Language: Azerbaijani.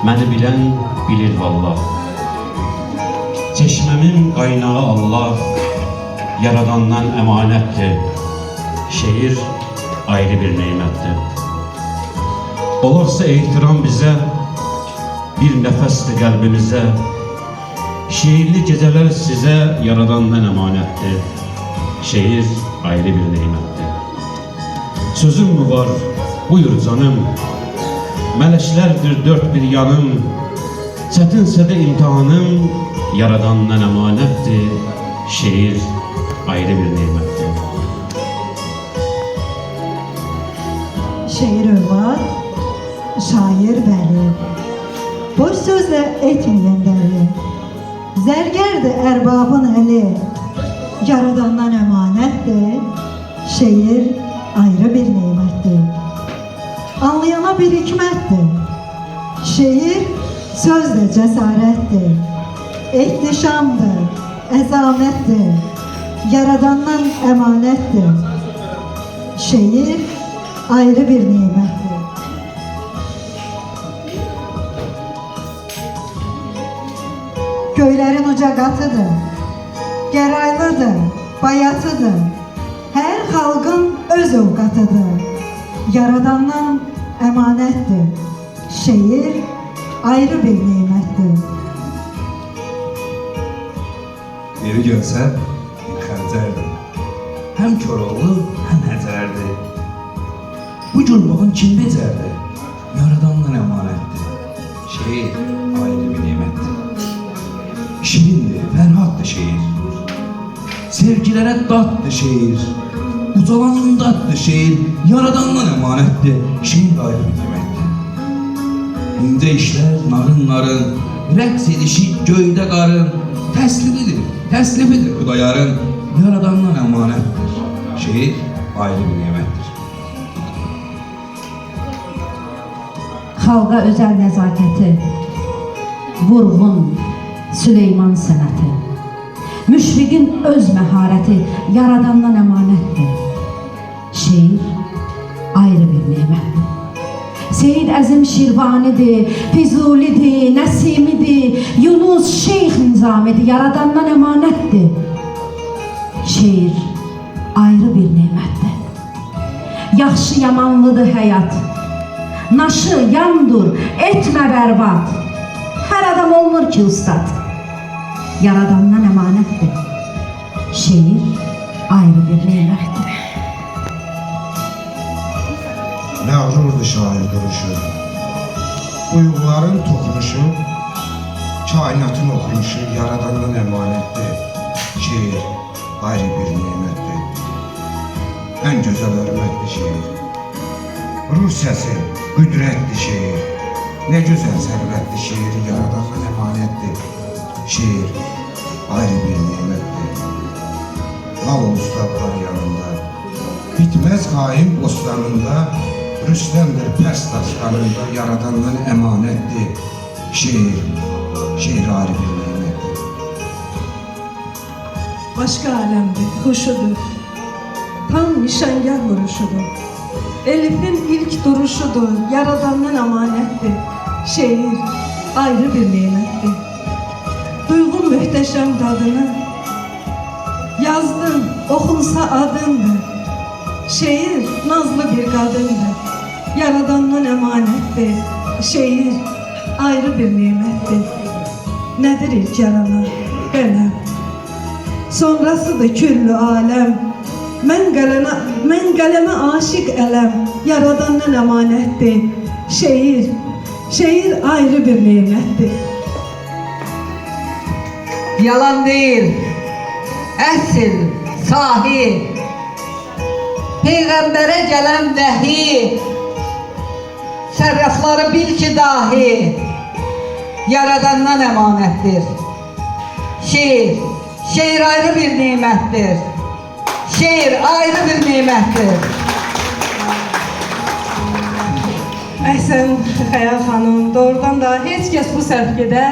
məni bilən bilir vallah. Çeşməmin qaynağı Allah, yaradandan əmanətdir. Şeir ayrı bir neymətdir. Olarsa ehtiram bizə, bir nəfəsdir qəlbimizə. Şeirli gecələr sizə yaradandan əmanətdir. Şeir ayrı bir neymətdir. Sözüm mü var? Buyur canım. Mələklərdir dört bir yanım. Çətinsə də imtihanım, yaradandan əmanətdir. Şeir ayrı bir neymətdir. Şeir övlad, şair bəli, boş sözlə etməyən dəli. Zərgərdir ərbabın əli, yaradandan əmanətdir. Şeir ayrı bir neymətdir. Anlayana bir hikmətdir. Şeir sözlə cəsarətdir. Ehtişamdır, əzamətdir. Yaradandan əmanətdir. Şeir ayrı bir neymətdir. Göylərin uca qatıdır, gəraylıdır, bayatıdır. Hər xalqın öz ovqatıdır. Yaradandan əmanətdir. Şeir ayrı bir neymətdir. Yeri görsə, xəncərdir. Həm Koroğlu, həm Həcərdir. Bu cürmağın kim becərdi? Yaradandan əmanətdir. Şeir ayrı bir neymətdir. Şirindir, fərhaddır şeir. Sevgilərə daddır şeir. Ucalanındadır şeir. Yaradandan əmanətdir. Şeir ayrı bir neymətdir. İncə işlər narın, rəqs edişi göydə qarın. Təslifidir Xudayarın. Yaradandan əmanətdir. Şeir ayrı bir neymətdir. Xalqa özəl nəzakəti, vurğun Süleyman sənəti, müşfiqin öz məharəti, yaradandan əmanətdir. Şeir ayrı bir neymətdir. Seyid Əzim Şirvanidir, Füzulidir, Nəsimidir, Yunus Şeyx Nizamidir, yaradandan əmanətdir. Şeir ayrı bir neymətdir. Yaxşı yamanlıdır həyat, naşı yandur, etmə bərbad. Hər adam olmur ki ustad, yaradandan əmanətdir. Şeir ayrı bir neymətdir. Məğrurdur şair duruşu, uyğuların toxunuşu, kainatın oxunuşu, yaradandan əmanətdir. Şeir ayrı bir neymətdir. Ən gözəl hörmətdir şeir. Ruh səsi, qüdrətdir şeir. Nə gözəl sərvətdir şeir, yaradandan əmanətdir. Şeir ayrı bir neymətdir. Al o ustadlar yanında, bitməz hain bostanında, Rüstəmdir pəs dastanında, yaradandan əmanətdir. Şeir ayrı bir neymətdir. Başqa aləmdir, xuşudur, tam nişangah vuruşudur. Elifin ilk duruşudur, yaradandan əmanətdir. Şeir ayrı bir neymətdir. Duyğun möhtəşəm qadını, yazdım, oxunsa adındır. Şeir nazlı bir qadındır, yaradandan əmanətdir. Şeir ayrı bir neymətdir. Nədir ilk yaranan? Qələm. Sonrasıdır küllü aləm. Mən qələmə aşiq ələm, yaradandan əmanətdir. Şeir ayrı bir neymətdir. Yalan değil, əsl, sahi, Peyğəmbərə gələn vəhi, sərrafları bil ki dahi, yaradandan əmanətdir. Şeir ayrı bir neymətdir. Şeir ayrı bir neymətdir. Əhsən Xəyal xanım, doğrudan da heç kəs bu səhvgədə